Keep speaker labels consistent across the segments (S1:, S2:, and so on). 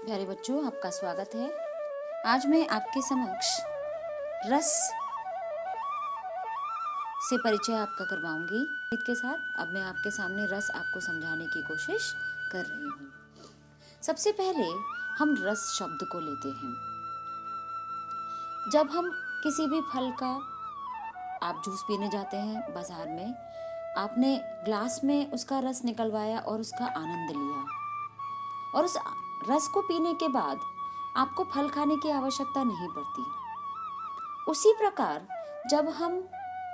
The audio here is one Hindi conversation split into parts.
S1: प्यारे बच्चों, आपका स्वागत है। आज मैं आपके समक्ष रस से परिचय आपका करवाऊंगी। इसके साथ अब मैं आपके सामने रस आपको समझाने की कोशिश कर रही हूँ। सबसे पहले हम रस शब्द को लेते हैं। जब हम किसी भी फल का आप जूस पीने जाते हैं बाजार में, आपने ग्लास में उसका रस निकलवाया और उसका आनंद लिया, और उस रस को पीने के बाद आपको फल खाने की आवश्यकता नहीं पड़ती। उसी प्रकार जब हम,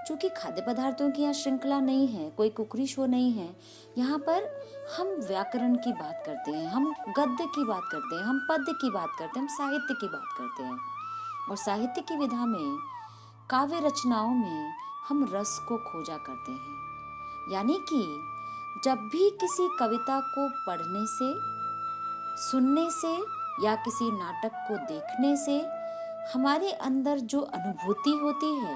S1: चूंकि खाद्य पदार्थों की यहाँ श्रृंखला नहीं है, कोई कुकरी शो नहीं है, यहाँ पर हम व्याकरण की बात करते हैं, हम गद्य की बात करते हैं, हम पद्य की बात करते हैं, हम साहित्य की बात करते हैं। और साहित्य की विधा में, काव्य रचनाओं में हम रस को खोजा करते हैं। यानी कि जब भी किसी कविता को पढ़ने से, सुनने से या किसी नाटक को देखने से हमारे अंदर जो अनुभूति होती है,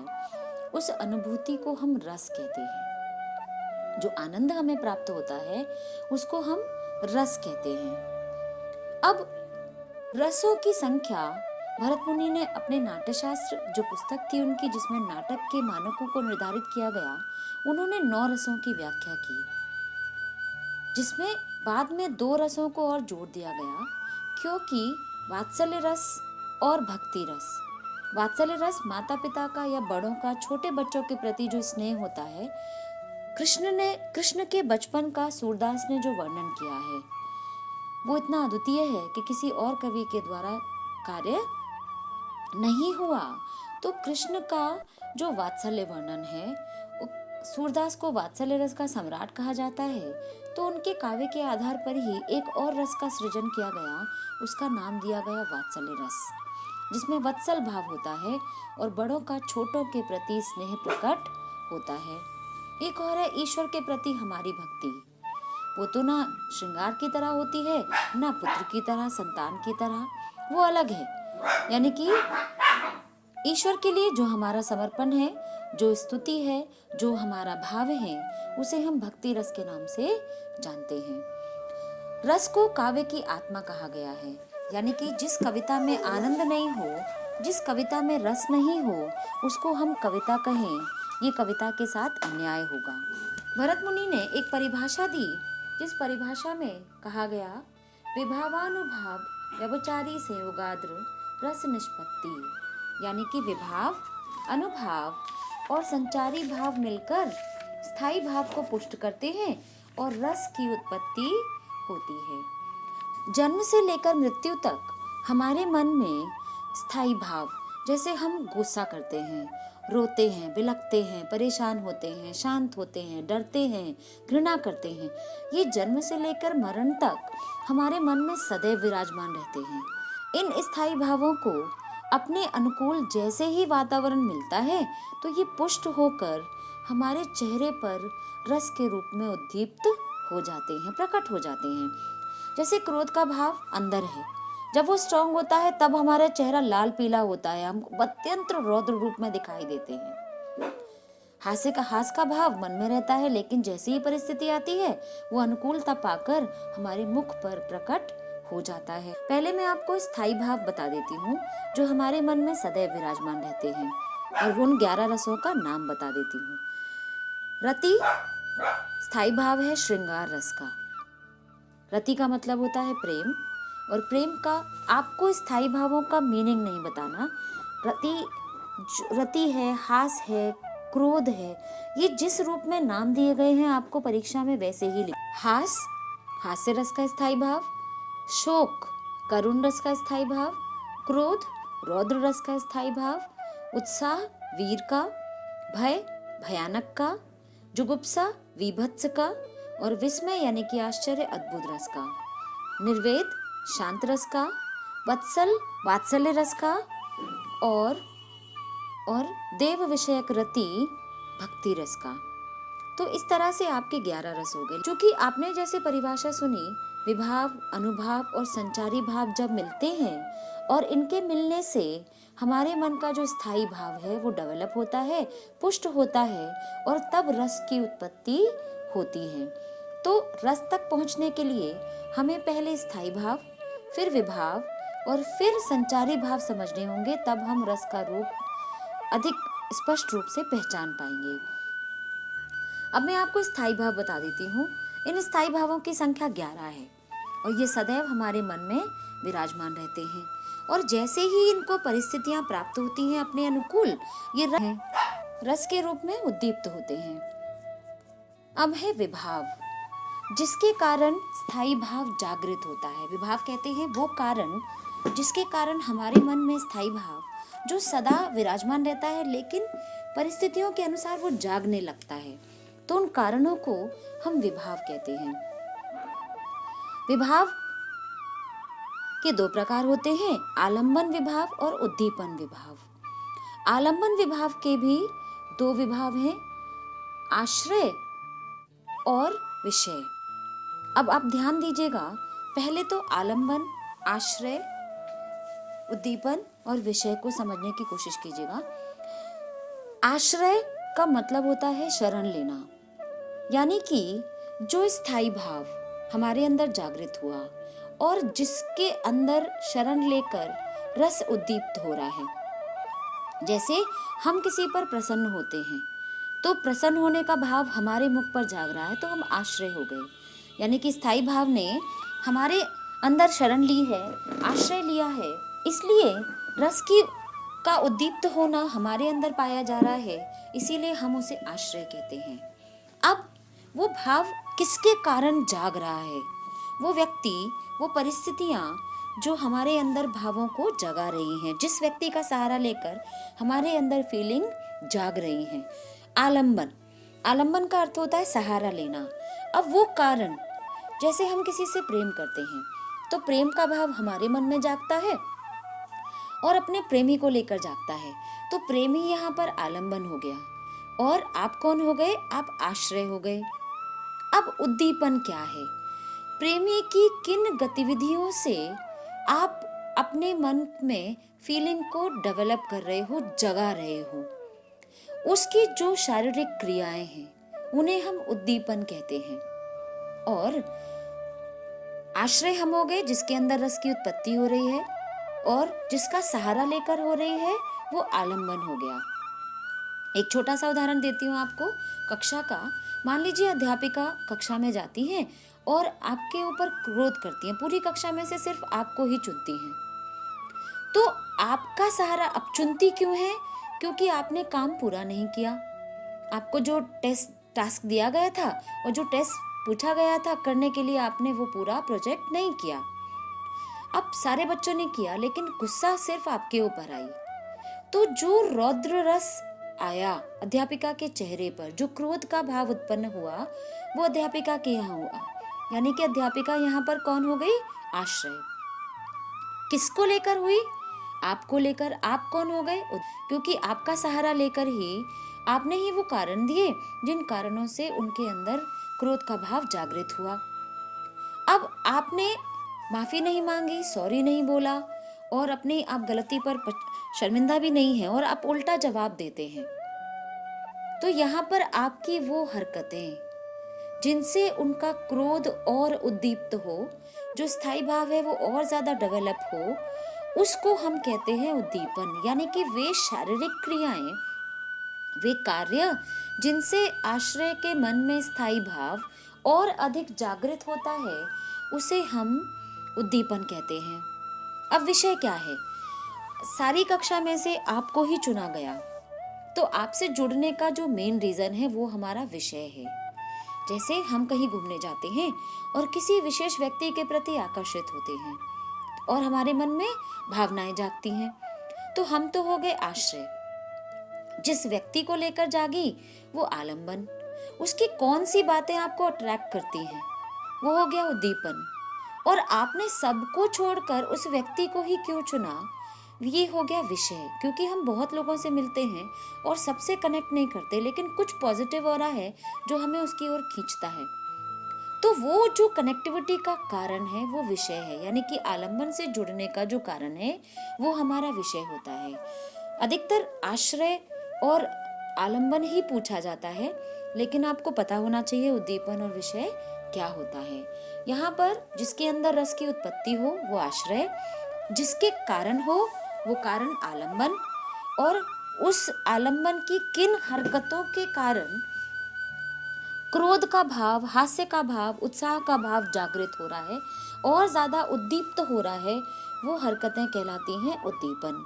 S1: उस अनुभूति को हम रस कहते हैं। जो आनंद हमें प्राप्त होता है उसको हम रस कहते हैं। अब रसों की संख्या, भरत मुनि ने अपने नाट्यशास्त्र जो पुस्तक थी उनकी, जिसमें नाटक के मानकों को निर्धारित किया गया, उन्होंने 9 रसों की व्याख्या की, जिसमें बाद में 2 रसों को और जोड़ दिया गया, क्योंकि वात्सल्य रस और भक्ति रस। वात्सल्य रस माता पिता का या बड़ों का छोटे बच्चों के प्रति जो स्नेह होता है, कृष्ण के बचपन का सूरदास ने जो वर्णन किया है वो इतना अद्वितीय है कि किसी और कवि के द्वारा कार्य नहीं हुआ। तो कृष्ण का जो वात्सल्य वर्णन है, सूरदास को वात्सल्य रस का सम्राट कहा जाता है। तो उनके काव्य के आधार पर ही एक और रस का सृजन किया गया, उसका नाम दिया गया वात्सल्य रस, जिसमें वत्सल भाव होता है और बड़ों का छोटों के प्रति स्नेह प्रकट होता है। एक और है ईश्वर के प्रति हमारी भक्ति। वो तो ना श्रृंगार की तरह होती है, ना पुत्र की तरह, संतान की तरह, वो अलग है। यानी कि ईश्वर के लिए जो हमारा समर्पण है, जो स्तुति है, जो हमारा भाव है, उसे हम भक्ति रस के नाम से जानते हैं। रस को काव्य की आत्मा कहा गया है। यानी कि जिस कविता में आनंद नहीं हो, जिस कविता में रस नहीं हो, उसको हम कविता कहें, ये कविता के साथ अन्याय होगा। भरत मुनि ने एक परिभाषा दी, जिस परिभाषा में कहा गया, विभावानुभाव व्यभिचारी संयोगाद्र रस निष्पत्ति। यानी कि विभाव, अनुभाव और संचारी भाव मिलकर स्थायी भाव को पुष्ट करते हैं और रस की उत्पत्ति होती है। जन्म से लेकर मृत्यु तक हमारे मन में स्थायी भाव, जैसे हम गुस्सा करते हैं, रोते हैं, बिलखते हैं, परेशान होते हैं, शांत होते हैं, डरते हैं, घृणा करते हैं, ये जन्म से लेकर मरण तक हमारे मन में सदैव विराजमान रहते हैं। इन स्थायी भावों को अपने अनुकूल जैसे ही वातावरण मिलता है तो ये पुष्ट होकर हमारे चेहरे पर रस के रूप में उद्दीप्त हो जाते हैं, प्रकट हो जाते हैं। जैसे क्रोध का भाव अंदर है, जब वो स्ट्रांग होता है तब हमारा चेहरा लाल पीला होता है, हम अत्यंत रौद्र रूप में दिखाई देते हैं। हास्य का भाव मन में रहता है, लेकिन जैसे ही परिस्थिति आती है वो अनुकूलता पाकर हमारे मुख पर प्रकट हो जाता है। पहले मैं आपको स्थायी भाव बता देती हूँ जो हमारे मन में सदैव विराजमान रहते हैं, और उन 11 रसों का नाम बता देती हूँ। रति स्थायी भाव है श्रृंगार रस का। रति का मतलब होता है प्रेम, और प्रेम का आपको स्थायी भावों का मीनिंग नहीं बताना। रति है, हास है, क्रोध है, ये जिस रूप में नाम दिए गए हैं आपको परीक्षा में वैसे ही लिख। हास्य रस का स्थायी भाव, शोक करुण रस का स्थायी भाव, क्रोध रौद्र रस का स्थायी भाव, उत्साह वीर का, भय भयानक का, जुगुप्सा वीभत्स का, और विस्मय यानी कि आश्चर्य अद्भुत रस का, निर्वेद शांत रस का, वात्सल्य रस का, और देव विषयक रति भक्ति रस का। तो इस तरह से आपके 11 रस हो गए। चूंकि आपने जैसे परिभाषा सुनी, विभाव, अनुभाव और संचारी भाव जब मिलते हैं और इनके मिलने से हमारे मन का जो स्थायी भाव है वो डेवलप होता है, पुष्ट होता है, और तब रस की उत्पत्ति होती है। तो रस तक पहुंचने के लिए हमें पहले स्थायी भाव, फिर विभाव और फिर संचारी भाव समझने होंगे, तब हम रस का रूप अधिक स्पष्ट रूप से पहचान पाएंगे। अब मैं आपको स्थायी भाव बता देती हूँ। इन स्थायी भावों की संख्या 11 है और ये सदैव हमारे मन में विराजमान रहते हैं, और जैसे ही इनको परिस्थितियां प्राप्त होती हैं अपने अनुकूल, ये रस के रूप में उद्दीप्त होते हैं। अब है विभाव, जिसके कारण स्थायी भाव जागृत होता है। विभाव कहते हैं वो कारण जिसके कारण हमारे मन में स्थायी भाव जो सदा विराजमान रहता है, लेकिन परिस्थितियों के अनुसार वो जागने लगता है, तो उन कारणों को हम विभाव कहते हैं। विभाव के 2 प्रकार होते हैं, आलंबन विभाव और उद्दीपन विभाव। आलंबन विभाव के भी 2 विभाव हैं, आश्रय और विषय। अब आप ध्यान दीजिएगा, पहले तो आलंबन, आश्रय, उद्दीपन और विषय को समझने की कोशिश कीजिएगा। आश्रय का मतलब होता है शरण लेना, यानी कि जो स्थायी भाव हमारे अंदर जागृत हुआ और जिसके अंदर शरण लेकर रस उद्दीप्त हो रहा है। जैसे हम किसी पर प्रसन्न होते हैं, तो प्रसन्न होने का भाव हमारे मुख पर जाग रहा है, तो हम आश्रय हो गए, यानी कि स्थायी भाव ने हमारे अंदर शरण ली है, आश्रय लिया है, इसलिए रस का उद्दीप्त होना हमारे अंदर पाया जा रहा है, इसीलिए हम उसे आश्रय कहते हैं। अब वो भाव किसके कारण जाग रहा है? वो व्यक्ति, वो परिस्थितियां जो हमारे अंदर भावों को जगा रही हैं, जिस व्यक्ति का सहारा लेकर हमारे अंदर फीलिंग जाग रही है। आलंबन, आलंबन का अर्थ होता है सहारा लेना। अब वो कारण, जैसे हम किसी से प्रेम करते हैं, तो प्रेम का भाव हमारे मन में जागता है और अपने प्रेमी को लेकर जागता है, तो प्रेमी यहाँ पर आलंबन हो गया, और आप कौन हो गए? आप आश्रय हो गए। अब उद्दीपन क्या है? प्रेमी की किन गतिविधियों से आप अपने मन में फीलिंग को डेवलप कर रहे हो, जगा रहे हो, उसकी जो शारीरिक क्रियाएं हैं उन्हें हम उद्दीपन कहते हैं। और आश्रय हम हो गए जिसके अंदर रस की उत्पत्ति हो रही है, और जिसका सहारा लेकर हो रही है वो आलंबन हो गया। एक छोटा सा उदाहरण देती हूँ आपको, कक्षा का। मान लीजिए अध्यापिका कक्षा में जाती हैं और आपके ऊपर क्रोध करती हैं, पूरी कक्षा में से सिर्फ आपको ही चुनती हैं, तो आपका सहारा अब चुनती क्यों है? क्योंकि आपने काम पूरा नहीं किया। आपको जो टास्क दिया गया था और जो टेस्ट पूछा गया था करने के लिए, आपने वो पूरा प्रोजेक्ट नहीं किया। अब सारे बच्चों ने किया, लेकिन गुस्सा सिर्फ आपके ऊपर आई, तो जो रौद्र रस आया अध्यापिका के चेहरे पर, जो क्रोध का भाव उत्पन्न हुआ, वो अध्यापिका के यहाँ हुआ, यानी कि अध्यापिका यहाँ पर कौन हो गई? आश्रय। किसको लेकर हुई? आपको लेकर। आप कौन हो गए? क्योंकि आपका सहारा लेकर ही आपने ही वो कारण दिए जिन कारणों से उनके अंदर क्रोध का भाव जागृत हुआ। अब आपने माफी नहीं मांगी, सॉरी नहीं बोला, और अपनी आप गलती पर शर्मिंदा भी नहीं है, और आप उल्टा जवाब देते हैं, तो यहाँ पर आपकी वो हरकतें जिनसे उनका क्रोध और उद्दीप्त हो, जो स्थायी भाव है वो और ज्यादा डेवलप हो, उसको हम कहते हैं उद्दीपन। यानी कि वे शारीरिक क्रियाएं, वे कार्य जिनसे आश्रय के मन में स्थायी भाव और अधिक जागृत होता है, उसे हम उद्दीपन कहते हैं। अब विषय क्या है? सारी कक्षा में से आपको ही चुना गया, तो आपसे जुड़ने का जो मेन रीजन है वो हमारा विषय है। जैसे हम कहीं घूमने जाते हैं और किसी विशेष व्यक्ति के प्रति आकर्षित होते हैं और हमारे मन में भावनाएं जागती हैं, तो हम तो हो गए आश्रय। जिस व्यक्ति को लेकर जागी वो आलंबन। उसकी कौन सी बातें आपको अट्रैक्ट करती हैं, वो हो गया उद्दीपन। और आपने सबको छोड़कर उस व्यक्ति को ही क्यों चुना, ये हो गया विषय। क्योंकि हम बहुत लोगों से मिलते हैं और सबसे कनेक्ट नहीं करते, लेकिन कुछ पॉजिटिव ऑरा है जो हमें उसकी ओर खींचता है, तो वो जो कनेक्टिविटी का कारण है वो विषय है। यानी कि आलंबन से जुड़ने का जो कारण है वो हमारा विषय होता है। अधिकतर आश्रय और आलंबन ही पूछा जाता है, लेकिन आपको पता होना चाहिए उद्दीपन और विषय क्या होता है। यहाँ पर जिसके अंदर रस की उत्पत्ति हो वो आश्रय, जिसके कारण हो वो कारण आलंबन, और उस आलंबन की किन हरकतों के कारण क्रोध का भाव, हास्य का भाव, उत्साह का भाव जागृत हो रहा है और ज्यादा उद्दीप्त हो रहा है, वो हरकतें कहलाती हैं उद्दीपन।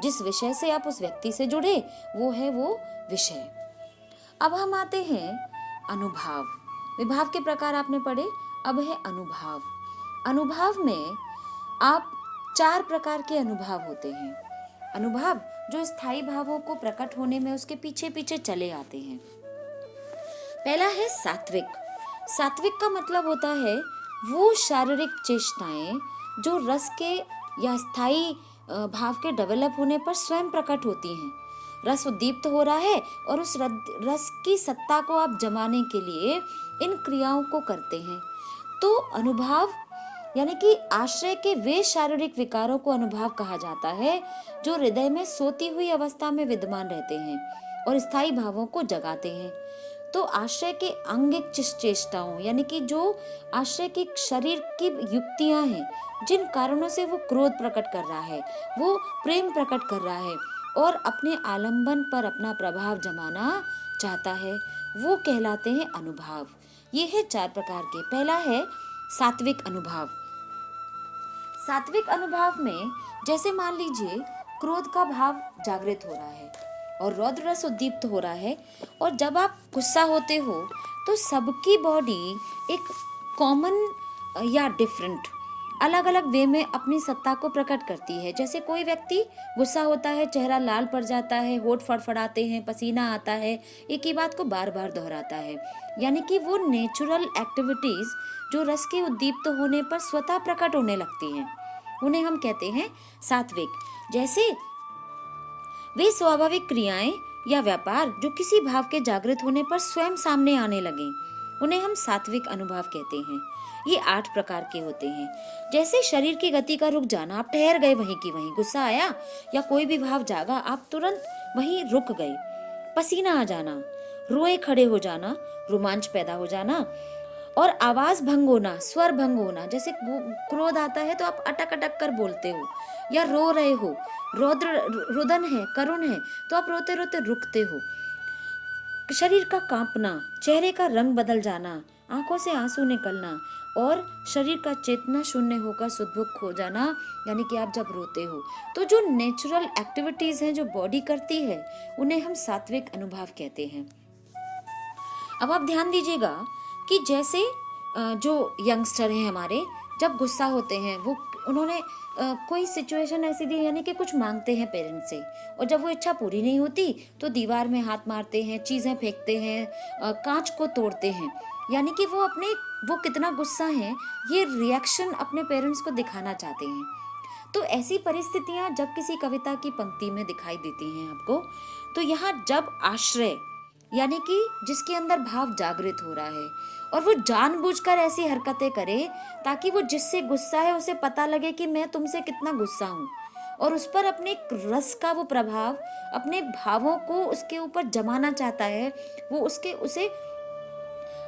S1: जिस विषय से आप उस व्यक्ति से जुड़े वो है वो विषय। अब हम आते हैं अनुभाव। विभाव के प्रकार आपने पढ़े, अब है अनुभाव। अनुभाव में आप 4 प्रकार के अनुभाव होते हैं। अनुभाव जो स्थायी भावों को प्रकट होने में उसके पीछे पीछे चले आते हैं। पहला है सात्विक। सात्विक का मतलब होता है वो शारीरिक चेष्टाएं जो रस के या स्थायी भाव के डेवलप होने पर स्वयं प्रकट होती हैं। रस उद्दीप्त हो रहा है और उस रस की सत्ता को आप जमाने के लिए इन क्रियाओं को करते हैं। तो अनुभाव यानी कि आश्रय के वे शारीरिक विकारों को अनुभाव कहा जाता है जो हृदय में सोती हुई अवस्था में विद्यमान रहते हैं और स्थायी भावों को जगाते हैं। तो आश्रय के अंगिक चेष्टाओं यानी कि जो आश्रय की शरीर की युक्तियां हैं, जिन कारणों से वो क्रोध प्रकट कर रहा है, वो प्रेम प्रकट कर रहा है और अपने आलंबन पर अपना प्रभाव जमाना चाहता है, वो कहलाते हैं अनुभाव। ये है 4 प्रकार के। पहला है सात्विक अनुभाव। सात्विक अनुभाव में जैसे मान लीजिए क्रोध का भाव जागृत हो रहा है और रौद्र रस उद्दीप्त हो रहा है, और जब आप गुस्सा होते हो तो सबकी बॉडी एक कॉमन या डिफरेंट अलग अलग वे में अपनी सत्ता को प्रकट करती है। जैसे कोई व्यक्ति गुस्सा होता है, चेहरा लाल पड़ जाता है, होठ फड़फड़ाते हैं, पसीना आता है, एक ही बात को बार बार दोहराता है। यानी कि वो नेचुरल एक्टिविटीज जो रस के उद्दीप्त होने पर स्वतः प्रकट होने लगती हैं, उन्हें हम कहते हैं सात्विक। जैसे वे स्वाभाविक क्रियाएं या व्यापार जो किसी भाव के जागृत होने पर स्वयं सामने आने लगे, उन्हें हम सात्विक अनुभाव कहते हैं। ये 8 प्रकार के होते हैं। जैसे शरीर की गति का रुक जाना, आप ठहर गए वहीं की वहीं, गुस्सा आया या कोई भी भाव जागा, आप तुरंत वहीं रुक गए। पसीना आ जाना, रोए खड़े हो जाना, रोमांच पैदा हो जाना और आवाज भंग होना, स्वर भंग होना। जैसे क्रोध आता है तो आप अटक अटक कर बोलते हो, या रो रहे हो, रुदन है, करुण है तो आप रोते रोते रुकते हो। शरीर का कांपना, चेहरे का रंग बदल जाना, आंखों से आंसू निकलना और शरीर का चेतना शून्य होकर सुदबुक हो जाना, यानी कि आप जब रोते हो। तो जो नेचुरल एक्टिविटीज हैं जो बॉडी करती है, उन्हें हम सात्विक अनुभाव कहते हैं। अब आप ध्यान दीजिएगा कि जैसे जो यंगस्टर हैं हमारे, जब गुस्सा होते हैं, वो उन्होंने कोई सिचुएशन ऐसी दी, यानी कि कुछ मांगते हैं पेरेंट्स से, और जब वो इच्छा पूरी नहीं होती तो दीवार में हाथ मारते हैं, चीजें फेंकते हैं, कांच को तोड़ते हैं। यानी कि वो कितना गुस्सा है, ये रिएक्शन अपने पेरेंट्स को दिखाना चाहते हैं। तो ऐसी परिस्थितियां जब किसी कविता की पंक्ति में दिखाई देती हैं आपको, तो यहाँ जब आश्रय यानी कि जिसके अंदर भाव जागृत हो रहा है और वो जानबूझकर ऐसी हरकतें करे ताकि वो जिससे गुस्सा है उसे पता लगे कि मैं तुमसे कितना गुस्सा हूँ, और उस पर अपने रस का वो प्रभाव, अपने भावों को उसके ऊपर जमाना चाहता है, वो उसे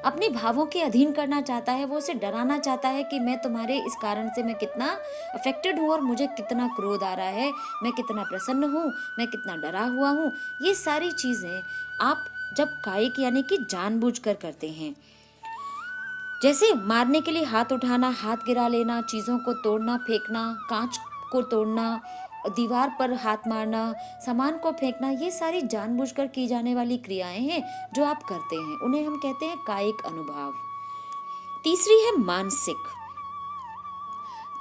S1: अपने भावों के अधीन करना चाहता है, वो उसे डराना चाहता है कि मैं तुम्हारे इस कारण से मैं कितना अफेक्टेड हूँ और मुझे कितना क्रोध आ रहा है, मैं कितना प्रसन्न हूँ, मैं कितना डरा हुआ हूँ। ये सारी चीजें आप जब कायिक यानी कि जानबूझकर करते हैं, जैसे मारने के लिए हाथ उठाना, हाथ गिरा लेना, चीजों को तोड़ना, फेंकना, कांच को तोड़ना, दीवार पर हाथ मारना, सामान को फेंकना, ये सारी जानबूझकर की जाने वाली क्रियाएं हैं जो आप करते हैं, उन्हें हम कहते हैं कायिक अनुभाव। तीसरी है मानसिक।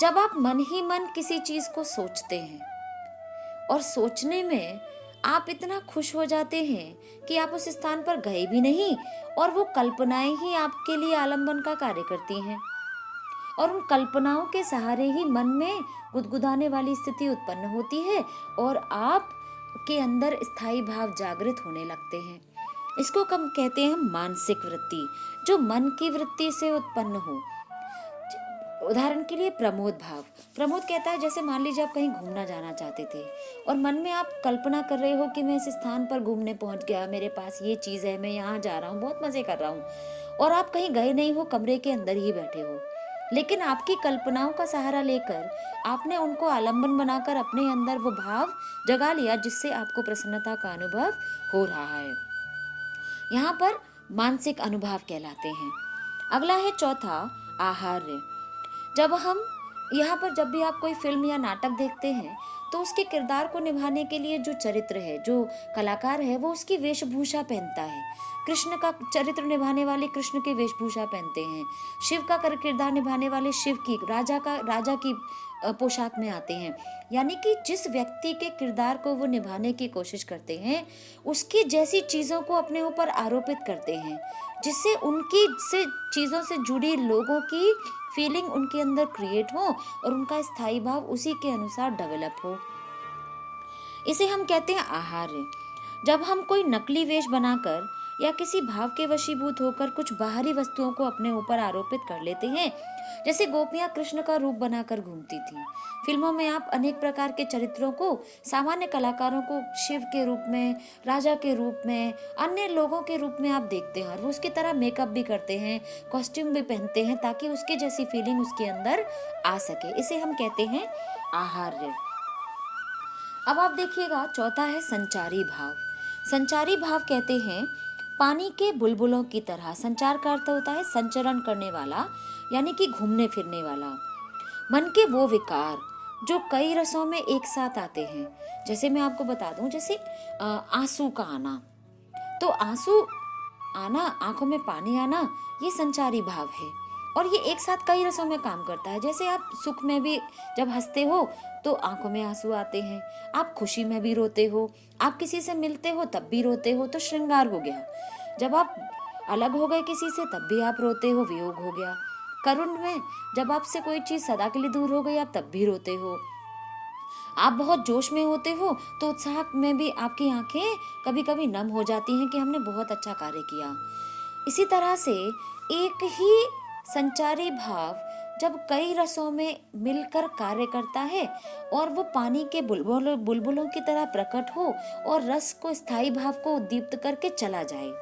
S1: जब आप मन ही मन किसी चीज को सोचते हैं और सोचने में आप इतना खुश हो जाते हैं कि आप उस स्थान पर गए भी नहीं और वो कल्पनाएं ही आपके लिए आलंबन का कार्य करती हैं, और उन कल्पनाओं के सहारे ही मन में गुदगुदाने वाली स्थिति उत्पन्न होती है और आप के अंदर स्थायी भाव जागृत होने लगते हैं। इसको हम कहते हैं मानसिक वृत्ति, जो मन की वृत्ति से उत्पन्न हो। उदाहरण के लिए प्रमोद भाव। प्रमोद कहता है, जैसे मान लीजिए आप कहीं घूमना जाना चाहते थे और मन में आप कल्पना कर रहे हो कि मैं इस स्थान पर घूमने पहुंच गया, मेरे पास ये चीज है, मैं यहाँ जा रहा हूँ, बहुत मजे कर रहा हूँ, और आप कहीं गए नहीं हो, कमरे के अंदर ही बैठे हो, लेकिन आपकी कल्पनाओं का सहारा लेकर आपने उनको आलंबन बनाकर अपने अंदर वो भाव जगा लिया जिससे आपको प्रसन्नता का अनुभव हो रहा है। यहाँ पर मानसिक अनुभव कहलाते हैं। अगला है चौथा, आहार्य। जब हम यहाँ पर जब भी आप कोई फिल्म या नाटक देखते हैं तो उसके किरदार को निभाने के लिए जो चरित्र है, जो कलाकार है, वो उसकी वेशभूषा पहनता है। कृष्ण का चरित्र निभाने वाले कृष्ण की वेशभूषा पहनते हैं, शिव का किरदार निभाने वाले शिव की, राजा की पोशाक में आते हैं। यानी कि जिस व्यक्ति के किरदार को वो निभाने की कोशिश करते हैं उसकी जैसी चीज़ों को अपने ऊपर आरोपित करते हैं, जिससे उनकी से चीज़ों से जुड़ी लोगों की फीलिंग उनके अंदर क्रिएट हो और उनका स्थायी भाव उसी के अनुसार डेवलप हो। इसे हम कहते हैं आहार्य। जब हम कोई नकली वेश बनाकर या किसी भाव के वशीभूत होकर कुछ बाहरी वस्तुओं को अपने ऊपर आरोपित कर लेते हैं, जैसे गोपियां कृष्ण का रूप बनाकर घूमती थी। फिल्मों में आप अनेक प्रकार के चरित्रों को, सामान्य कलाकारों को शिव के रूप में, राजा के रूप में, अन्य लोगों के रूप में आप देखते हैं और वो उसकी तरह मेकअप भी करते हैं, कॉस्ट्यूम भी पहनते हैं ताकि उसके जैसी फीलिंग उसके अंदर आ सके। इसे हम कहते हैं आहार्य। अब आप देखिएगा, चौथा है संचारी भाव। संचारी भाव कहते हैं पानी के बुलबुलों की तरह। संचार का अर्थ होता है संचरण करने वाला, यानी कि घूमने फिरने वाला। मन के वो विकार जो कई रसों में एक साथ आते हैं। जैसे मैं आपको बता दूं, जैसे आंसू का आना, तो आंसू आना, आंखों में पानी आना, ये संचारी भाव है और ये एक साथ कई रसों में काम करता है। जैसे आप सुख में भी जब हंसते हो तो आंखों में आंसू आते हैं, आप खुशी में भी रोते हो, आप किसी से मिलते हो तब भी रोते हो, तो श्रृंगार हो गया। जब आप अलग हो गए किसी से तब भी आप रोते हो, वियोग हो गया। करुण में जब आपसे कोई चीज सदा के लिए दूर हो गई आप तब भी रोते हो। आप बहुत जोश में होते हो तो उत्साह में भी आपकी आंखें कभी कभी नम हो जाती हैं कि हमने बहुत अच्छा कार्य किया। इसी तरह से एक ही संचारी भाव जब कई रसों में मिलकर कार्य करता है और वो पानी के बुलबुलों की तरह प्रकट हो और रस को, स्थायी भाव को उद्दीप्त करके चला जाए।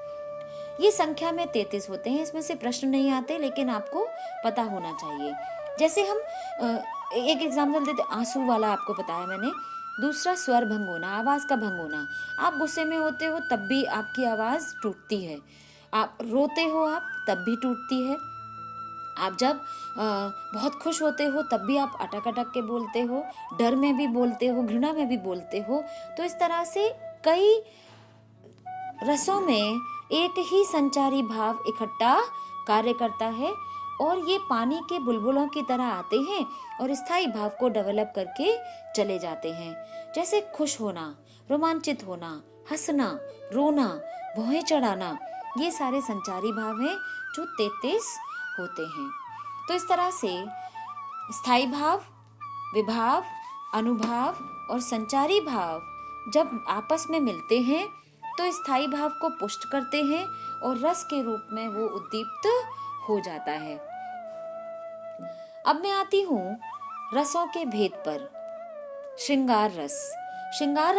S1: ये संख्या में 33 होते हैं, इसमें से प्रश्न नहीं आते, लेकिन आपको पता होना चाहिए। जैसे हम एक एग्जाम्पल देते, आंसू वाला आपको बताया मैंने। दूसरा, स्वर भंग होना, आवाज का भंग होना। आप गुस्से में होते हो तब भी आपकी आवाज टूटती है, आप रोते हो आप तब भी टूटती है, आप जब बहुत खुश होते हो तब भी आप अटक अटक के बोलते हो, डर में भी बोलते हो, घृणा में भी बोलते हो। तो इस तरह से कई रसों में एक ही संचारी भाव इकट्ठा कार्य करता है और ये पानी के बुलबुलों की तरह आते हैं और स्थायी भाव को डेवलप करके चले जाते हैं। जैसे खुश होना, रोमांचित होना, हंसना, रोना, भौहें चढ़ाना, ये सारे संचारी भाव हैं जो 33 होते हैं। तो इस तरह से स्थायी भाव, विभाव, अनुभाव और संचारी भाव जब आपस में मिलते हैं तो स्थायी भाव को पुष्ट करते हैं और रस के रूप में वो उद्दीप्त हो जाता है। अब मैं आती हूँ रसों के भेद पर। श्रृंगार रस। श्रृंगार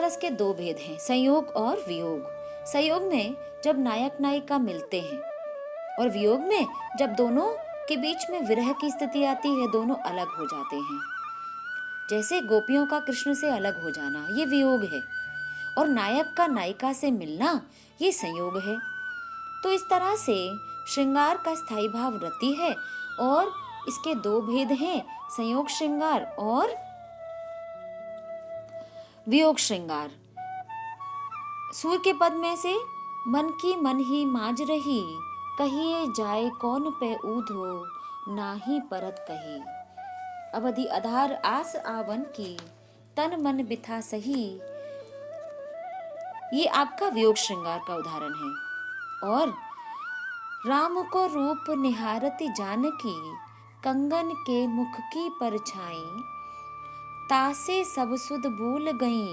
S1: रस के 2 भेद हैं, संयोग और वियोग। संयोग में जब नायक नायिका मिलते हैं और वियोग में जब दोनों के बीच में विरह की स्थिति आती है, दोनों अलग हो जाते हैं। जैसे गोपियों का कृष्ण से अलग हो जाना, ये वियोग है, और नायक का नायिका से मिलना, ये संयोग है। तो इस तरह से श्रृंगार का स्थायी भाव रति है और इसके 2 भेद हैं, संयोग श्रृंगार और वियोग श्रृंगार। सूर के पद में से मन की मन ही माज रही, कहिए जाए कौन पे ऊधो, नाही परत कही। अवधि आधार आस आवन की, तन मन बिथा सही। ये आपका वियोग श्रृंगार का उदाहरण है। और राम को रूप निहारती जानकी, कंगन के मुख की परछाई। तासे सब सुध भूल गई,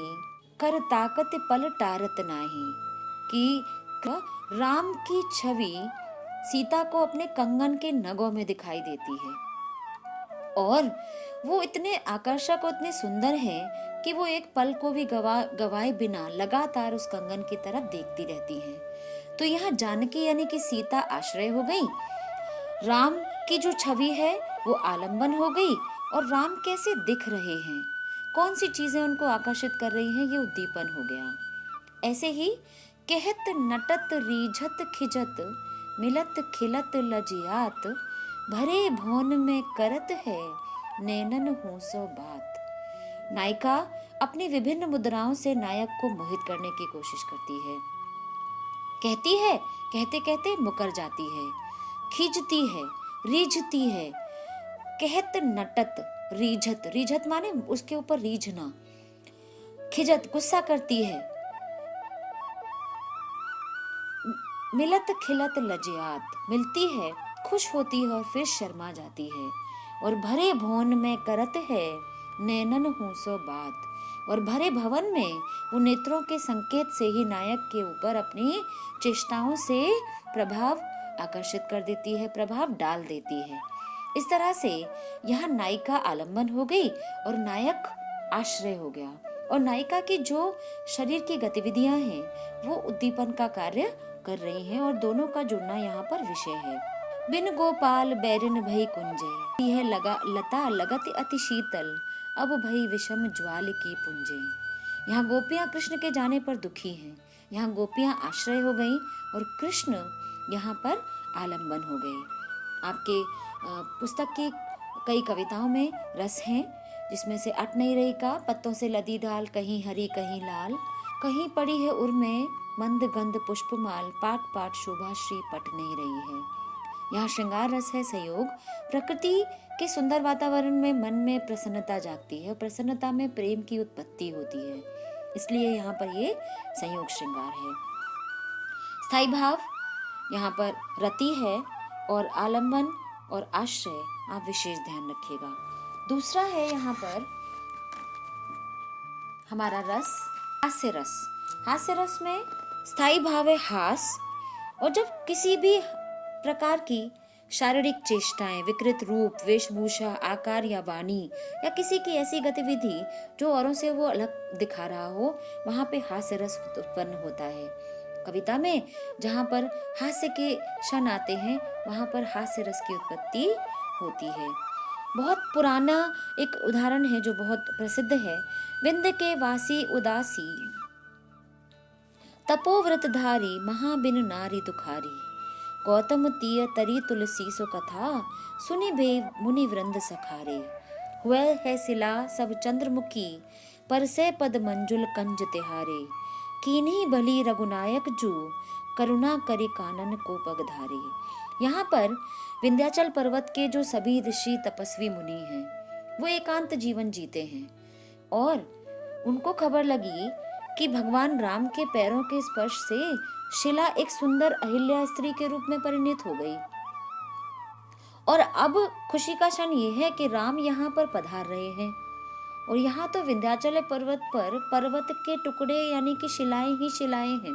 S1: कर ताकत पल टारत नाही। कि राम की छवि सीता को अपने कंगन के नगों में दिखाई देती है और वो इतने आकर्षक और इतने सुंदर हैं कि वो एक पल को भी गवाए बिना लगातार उस कंगन की तरफ देखती रहती हैं। तो यहाँ जानकी यानी कि सीता आश्रय हो गई, राम की जो छवि है वो आलंबन हो गई, और राम कैसे दिख रहे हैं, कौन सी चीजें उनको आकर्षित कर रही हैं, ये उद्दीपन हो गया। ऐसे ही कहत नटत रीझत खिजत मिलत खिलत लजियात भरे भौन में करत है नैनन हो सो बात। नायिका अपनी विभिन्न मुद्राओं से नायक को मोहित करने की कोशिश करती है, कहती है, कहते कहते मुकर जाती है, खींचती है, रीझती है। कहत नटत रीझत, रीझत माने उसके ऊपर रीझना, खिजत गुस्सा करती है, मिलत खिलत लजियात मिलती है, खुश होती है और फिर शर्मा जाती है, और भरे भवन में करत है नैनन हो सो बात, और भरे भवन में वो नेत्रों के संकेत से ही नायक के ऊपर अपनी चेष्टाओं से प्रभाव आकर्षित कर देती है, प्रभाव डाल देती है। इस तरह से यहाँ नायिका आलंबन हो गई और नायक आश्रय हो गया, और नायिका की जो शरीर की गतिविधियां हैं वो उद्दीपन का कार्य कर रही हैं, और दोनों का जुड़ना यहाँ पर विषय है। बिन गोपाल बैरिन भई कुंजे, यह लगा लता लगत अति शीतल, अब भई विषम ज्वाल की पुंजे। यहाँ गोपियाँ कृष्ण के जाने पर दुखी हैं, यहाँ गोपियाँ आश्रय हो गईं और कृष्ण यहाँ पर आलंबन हो गए। आपके पुस्तक की कई कविताओं में रस हैं, जिसमें से अट नहीं रही का पत्तों से लदी डाल, कहीं हरी कहीं लाल, कहीं पड़ी है उर में मंद गंध पुष्पमाल, पाट पाट शोभा श्री पट नहीं रही है। यहाँ श्रृंगार रस है, संयोग, प्रकृति के सुंदर वातावरण में मन में प्रसन्नता जागती है, और प्रसन्नता में प्रेम की उत्पत्ति होती है, इसलिए यहाँ पर ये संयोग श्रृंगार है। स्थायी भाव यहाँ पर रति है, और आलंबन और आश्रय आप विशेष ध्यान रखिएगा। दूसरा है यहाँ पर हमारा रस, हास्य रस। हास्य रस में स्थायी भाव है हास, और जब किसी भी प्रकार की शारीरिक चेष्टाएं, विकृत रूप, वेशभूषा, आकार या वाणी, या किसी की ऐसी गतिविधि जो औरों से वो अलग दिखा रहा हो, वहां पे हास्य रस उत्पन्न होता है। कविता में जहाँ पर हास्य के क्षण आते हैं वहां पर हास्य रस की उत्पत्ति होती है। बहुत पुराना एक उदाहरण है जो बहुत प्रसिद्ध है। विंध्य के वासी उदासी, तपोव्रतधारी महाबिन नारी दुखारी, गौतम तीय तरी तुलसी सो कथा, सुनि भे मुनि वृंद सखारे। हुए है सिला सब चंद्रमुखी, पर से पद मंजुल कंज तिहारे, कीन्ही भली रघुनायक जू, करुणा करी कानन को पगधारे। यहाँ पर विंध्याचल पर्वत के जो सभी ऋषि तपस्वी मुनि हैं वो एकांत जीवन जीते हैं, और उनको खबर लगी कि भगवान राम के पैरों के स्पर्श से शिला एक सुंदर अहिल्या स्त्री के रूप में परिणित हो गई, और अब खुशी का क्षण ये है कि राम यहाँ पर पधार रहे हैं, और यहाँ तो विंध्याचल पर्वत पर पर्वत के टुकड़े यानी कि शिलाएं ही शिलाएं हैं।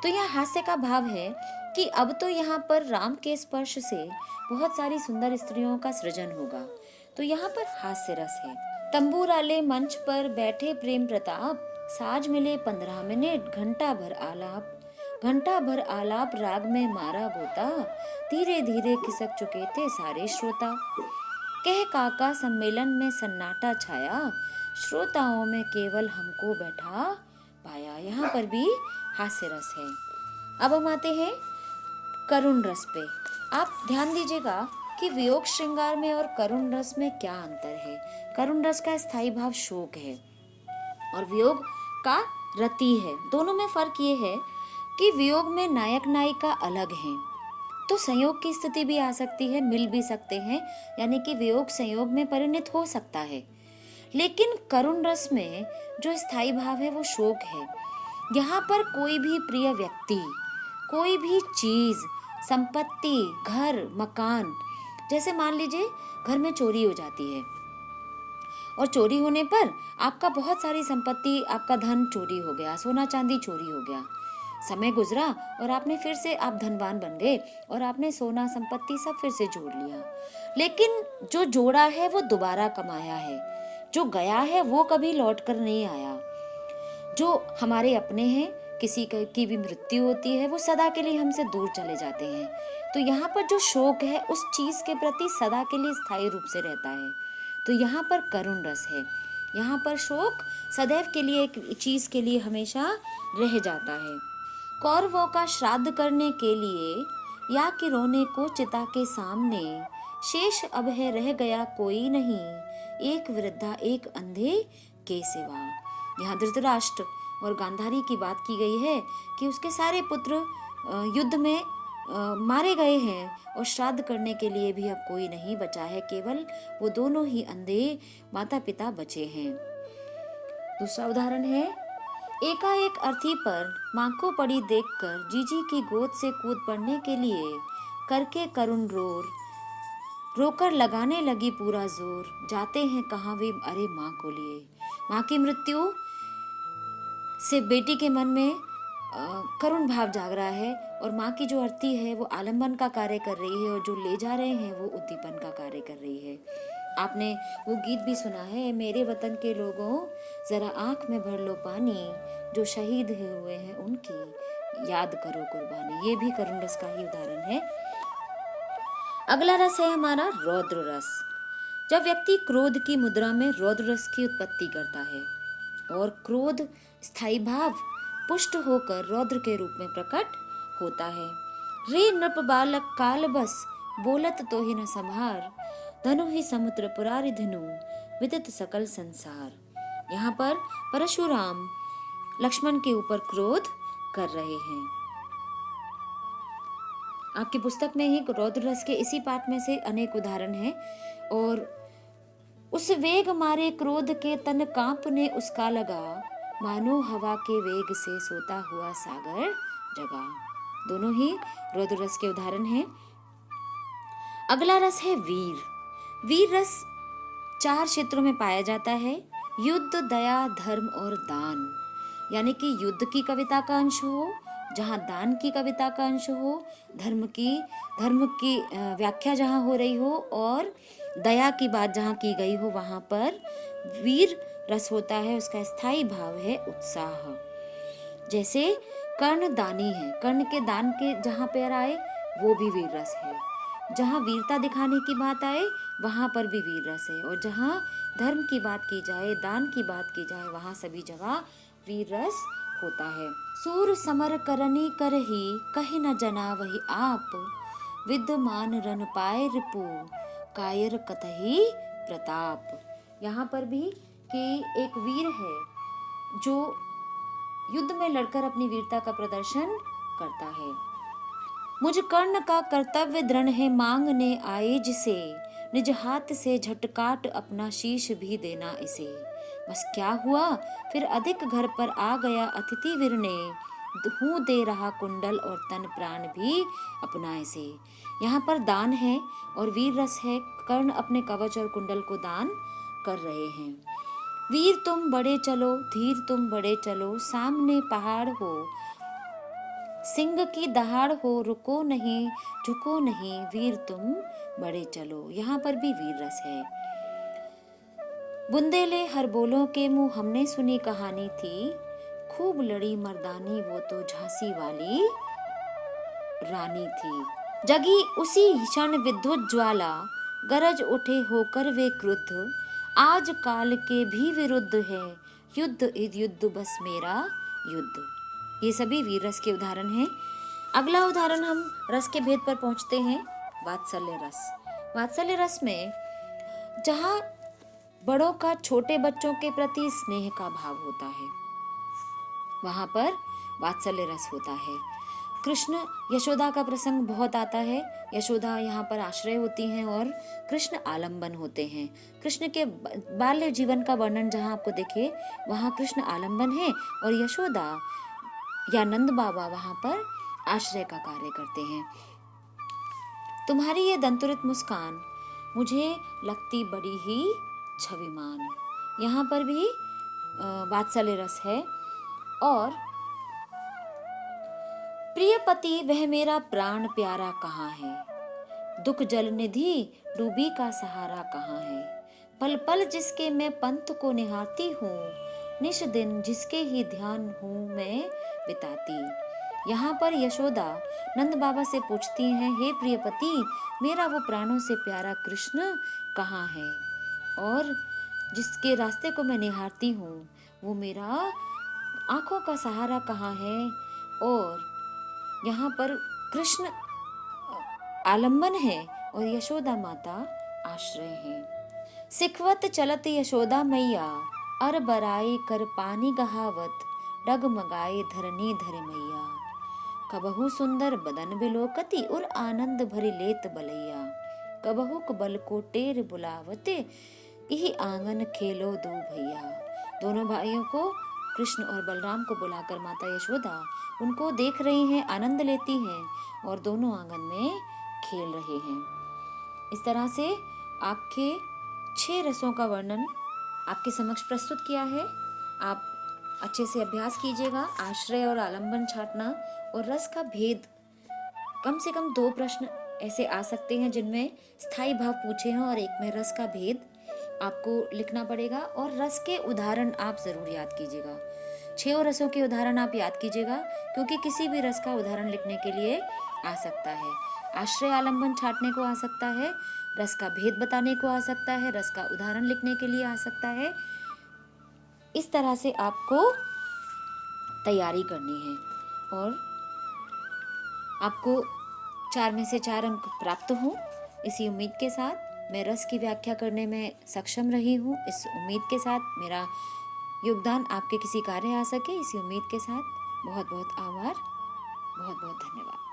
S1: तो यह हास्य का भाव है कि अब तो यहाँ पर राम के स्पर्श से बहुत सारी सुंदर स्त्रियों का सृजन होगा, तो यहाँ पर हास्य रस है। तंबूराले मंच पर बैठे प्रेम प्रताप, साज मिले 15 मिनट, घंटा भर आलाप राग में मारा गोता, धीरे धीरे खिसक चुके थे सारे श्रोता। कह काका सम्मेलन में सन्नाटा छाया, श्रोताओं में केवल हमको बैठा पाया। यहाँ पर भी हास्य रस है। अब हम आते हैं करुण रस पे। आप ध्यान दीजिएगा कि वियोग श्रृंगार में और करुण रस में क्या अंतर है। करुण रस का स्थायी भाव शोक है और वियोग का रति है। दोनों में फर्क ये है कि वियोग में नायक नायिका अलग हैं, तो संयोग की स्थिति भी आ सकती है, मिल भी सकते हैं, यानी कि वियोग संयोग में परिणत हो सकता है। लेकिन करुण रस में जो स्थायी भाव है वो शोक है। यहाँ पर कोई भी प्रिय व्यक्ति, कोई भी चीज, संपत्ति, घर, मकान, जैसे मान लीजिए घर में चोरी हो जाती है और चोरी होने पर आपका बहुत सारी संपत्ति, आपका धन चोरी हो गया, सोना चांदी चोरी हो गया। समय गुजरा और आपने फिर से आप धनवान बन गए और आपने सोना संपत्ति सब फिर से जोड़ लिया, लेकिन जो जोड़ा है वो दोबारा कमाया है, जो गया है वो कभी लौट कर नहीं आया। जो हमारे अपने हैं किसी की भी मृत्यु होती है, वो सदा के लिए हमसे दूर चले जाते हैं। तो यहाँ पर जो शोक है उस चीज़ के प्रति सदा के लिए स्थायी रूप से रहता है। तो यहाँ पर करुण रस है। यहाँ पर शोक सदैव के लिए एक चीज़ के लिए हमेशा रह जाता है। कौरवों का श्राद्ध करने के लिए या कि रोने को चिता के सामने, शेष अब है रह गया कोई नहीं, एक वृद्धा एक अंधे के सिवा। यहाँ धृतराष्ट्र और गांधारी की बात की गई है कि उसके सारे पुत्र युद्ध में मारे गए हैं और श्राद्ध करने के लिए भी अब कोई नहीं बचा है, केवल वो दोनों ही अंधे माता पिता बचे हैं। दूसरा उदाहरण है, एकाएक अर्थी पर माँ को पड़ी देखकर जीजी की गोद से कूद पड़ने के लिए करके करुण रोकर लगाने लगी पूरा जोर, जाते हैं कहाँ वे अरे माँ को लिए। माँ की मृत्यु से बेटी के मन में करुण भाव जाग रहा है और माँ की जो अर्थी है वो आलंबन का कार्य कर रही है और जो ले जा रहे हैं वो उद्दीपन का कार्य कर रही है। आपने वो गीत भी सुना है, मेरे वतन के लोगों जरा आंख में भर लो पानी, जो शहीद हुए हैं उनकी याद करो कुर्बानी। ये भी करुण रस का ही उदाहरण है। अगला रस है हमारा रौद्र रस। जब व्यक्ति क्रोध की मुद्रा में रौद्र रस की उत्पत्ति करता है और क्रोध स्थायी भाव पुष्ट होकर रौद्र के रूप में प्रकट होता है। रे नृप बालक काल बस बोलत तो ही न संभार, धनु ही समुद्र पुरारी धनु विदित सकल संसार। यहाँ पर परशुराम लक्ष्मण के ऊपर क्रोध कर रहे हैं। आपकी पुस्तक में ही रौद्र रस के इसी पाठ में से अनेक उदाहरण हैं। और उस वेग मारे क्रोध के तन कांपने उसका लगा, मानो हवा के वेग से सोता हुआ सागर जगा। दोनों ही रौद्र रस के उदाहरण हैं। अगला रस है वीर। वीर रस 4 क्षेत्रों में पाया जाता है, युद्ध, दया, धर्म और दान। यानी कि युद्ध की कविता का अंश हो, जहाँ दान की कविता का अंश हो, धर्म की व्याख्या जहाँ हो रही हो और दया की बात जहाँ की गई हो, वहाँ पर वीर रस होता है। उसका स्थायी भाव है उत्साह। जैसे कर्ण दानी है, कर्ण के दान के जहाँ पर आए वो भी वीर रस है। जहाँ वीरता दिखाने की बात आए वहाँ पर भी वीर रस है। और जहाँ धर्म की बात की जाए, दान की बात की जाए, वहाँ सभी जगह वीर रस होता है। सूर समर करनी करही, कही न जना वही आप, विद्यमान रन पाए रिपु, कायर कतही प्रताप। यहाँ पर भी कि एक वीर है जो युद्ध में लड़कर अपनी वीरता का प्रदर्शन करता है। मुझ कर्ण का कर्तव्य दृढ़ है, मांगने आए जिसे, निज हाथ से झटकाट अपना शीश भी देना इसे। बस क्या हुआ फिर अधिक घर पर आ गया अतिथि वीरने, हूँ दे रहा कुंडल और तन प्राण भी अपना इसे। यहाँ पर दान है और वीर रस है। कर्ण अपने कवच और कुंडल को दान कर रहे हैं। वीर तुम बड़े चलो, धीर तुम बड़े चलो, सामने पहाड़ हो, सिंह की दहाड़ हो, रुको नहीं झुको नहीं, वीर तुम बड़े चलो। यहाँ पर भी वीर रस है। बुंदेले हर बोलों के मुंह, हमने सुनी कहानी थी, खूब लड़ी मर्दानी वो तो झांसी वाली रानी थी। जगी उसी क्षण विद्युत ज्वाला, गरज उठे होकर वे क्रुद्ध, आज काल के भी विरुद्ध है, युद्ध इद युद्ध बस मेरा युद्ध। ये सभी वीर रस के उदाहरण हैं। अगला उदाहरण हम रस के भेद पर पहुंचते हैं, वात्सल्य रस। वात्सल्य रस में जहाँ बड़ों का छोटे बच्चों के प्रति स्नेह का भाव होता है, वहां पर वात्सल्य रस होता है। कृष्ण यशोदा का प्रसंग बहुत आता है। यशोदा यहाँ पर आश्रय होती हैं और कृष्ण आलंबन होते हैं। कृष्ण के बाल्य जीवन का वर्णन जहाँ आपको दिखे वहाँ कृष्ण आलंबन है और यशोदा या नंद बाबा वहाँ पर आश्रय का कार्य करते हैं। तुम्हारी ये दंतुरित मुस्कान मुझे लगती बड़ी ही छविमान। यहाँ पर भी वात्सल्य रस है। और प्रिय पति वह मेरा प्राण प्यारा कहाँ है, दुख जल निधि डूबी का सहारा कहाँ है, पल पल जिसके मैं पंथ को निहारती हूँ, निश दिन जिसके ही ध्यान हूँ मैं बिताती। यहाँ पर यशोदा नंद बाबा से पूछती हैं, हे प्रियपति, मेरा वो प्राणों से प्यारा कृष्ण कहाँ है, और जिसके रास्ते को मैं निहारती हूँ वो मेरा आंखों का सहारा कहाँ है। और यहाँ पर कृष्ण आलंबन है और यशोदा माता आश्रय है। सिखवत चलत यशोदा मैया, अर बराई कर पानी गहावत, डगमगाए धरनी धरे मैया। कबहू सुंदर बदन बिलोकती, उर आनंद भरी लेत बलैया। कबहू बल को टेर बुलावते, यही आंगन खेलो दो भैया। दोनों भाइयों को, कृष्ण और बलराम को बुलाकर माता यशोदा उनको देख रही हैं, आनंद लेती हैं और दोनों आंगन में खेल रहे हैं। इस तरह से आपके 6 रसों का वर्णन आपके समक्ष प्रस्तुत किया है। आप अच्छे से अभ्यास कीजिएगा। आश्रय और आलंबन छाटना और रस का भेद, कम से कम 2 प्रश्न ऐसे आ सकते हैं जिनमें स्थायी भाव पूछे हैं और एक में रस का भेद आपको लिखना पड़ेगा। और रस के उदाहरण आप जरूर याद कीजिएगा। 6 रसों के उदाहरण आप याद कीजिएगा, क्योंकि किसी भी रस का उदाहरण लिखने के लिए आ सकता है। आश्रय आलंबन छाटने को आ सकता है, रस का भेद बताने को आ सकता है, रस का उदाहरण लिखने के लिए आ सकता है। इस तरह से आपको तैयारी करनी है और आपको 4 में से 4 अंक प्राप्त हों, इसी उम्मीद के साथ मैं रस की व्याख्या करने में सक्षम रही हूँ। इस उम्मीद के साथ मेरा योगदान आपके किसी कार्य आ सके, इसी उम्मीद के साथ बहुत बहुत आभार, बहुत बहुत धन्यवाद।